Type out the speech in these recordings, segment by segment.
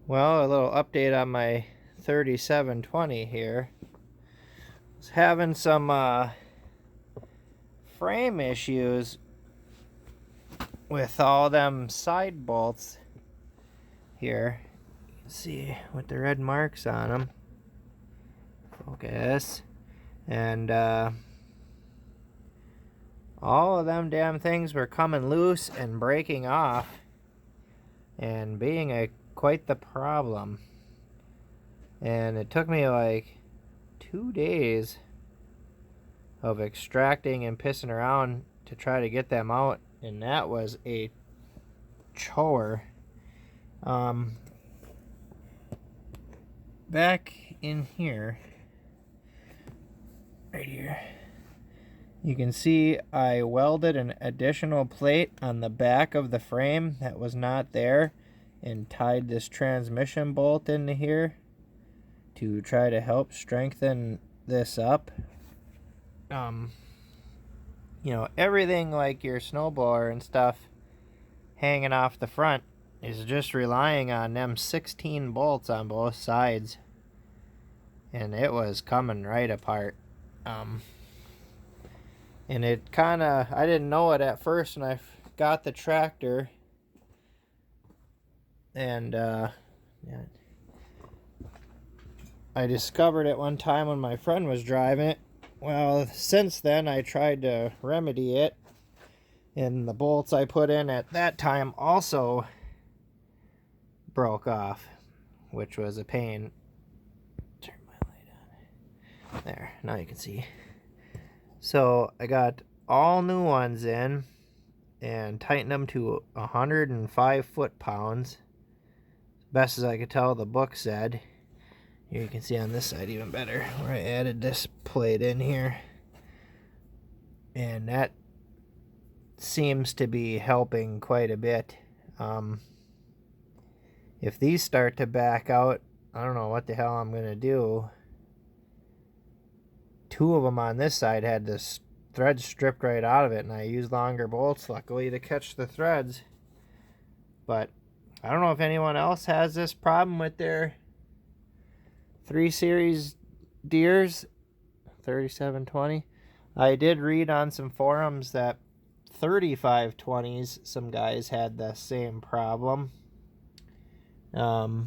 Well, a little update on my 3720 here. I was having some frame issues with all them side bolts here. You can see with the red marks on them. Focus. And all of them damn things were coming loose and breaking off and being quite the problem. And it took me like 2 days of extracting and pissing around to try to get them out, and that was a chore. Back in here, right here, you can see I welded an additional plate on the back of the frame that was not there and tied this transmission bolt into here to try to help strengthen this up. You know, everything like your snowblower and stuff hanging off the front is just relying on them 16 bolts on both sides, and it was coming right apart. And it kinda, I didn't know it at first when I got the tractor, and yeah, I discovered it one time when my friend was driving it. Well, since then I tried to remedy it, and the bolts I put in at that time also broke off, which was a pain. Turn my light on. There, now you can see. So I got all new ones in and tightened them to 105 foot-pounds. Best as I could tell, the book said. Here you can see on this side even better, where I added this plate in here. And that seems to be helping quite a bit. If these start to back out, I don't know what the hell I'm going to do. 2 of them on this side had this thread stripped right out of it, and I used longer bolts, luckily, to catch the threads. But I don't know if anyone else has this problem with their 3 Series Deeres 3720. I did read on some forums that 3520s, some guys had the same problem. I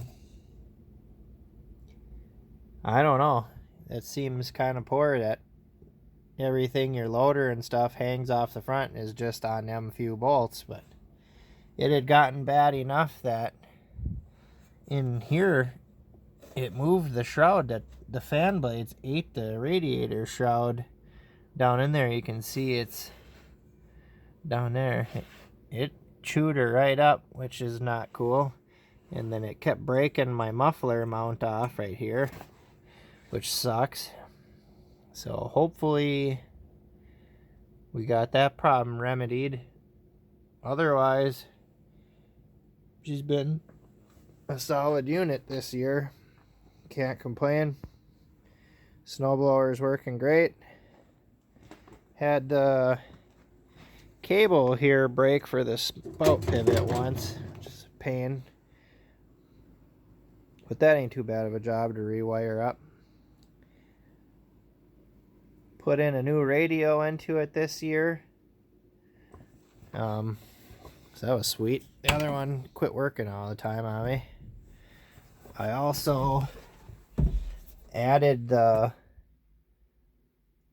don't know. It seems kind of poor that everything, your loader and stuff, hangs off the front is just on them few bolts. But it had gotten bad enough that in here it moved the shroud, that the fan blades ate the radiator shroud down in there. You can see it's down there. It chewed her right up, which is not cool. And then it kept breaking my muffler mount off right here, which sucks. So hopefully we got that problem remedied. Otherwise, she's been a solid unit this year. Can't complain. Snowblower's working great. Had the cable here break for the spout pivot once, which is a pain. But that ain't too bad of a job to rewire up. Put in a new radio into it this year. So that was sweet. The other one quit working all the time on me. I also added the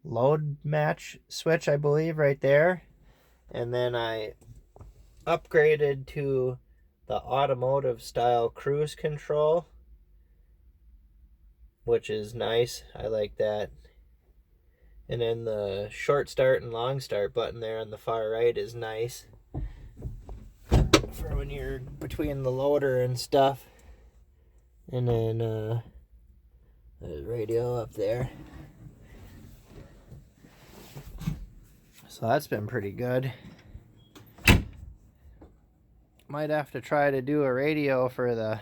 load match switch, I believe, right there. And then I upgraded to the automotive style cruise control, which is nice. I like that. And then the short start and long start button there on the far right is nice for when you're between the loader and stuff. And then the radio up there. So that's been pretty good. Might have to try to do a radio for the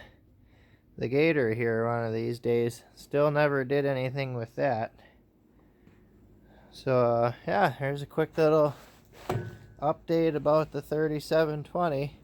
Gator here one of these days. Still never did anything with that. So yeah, here's a quick little update about the 3720.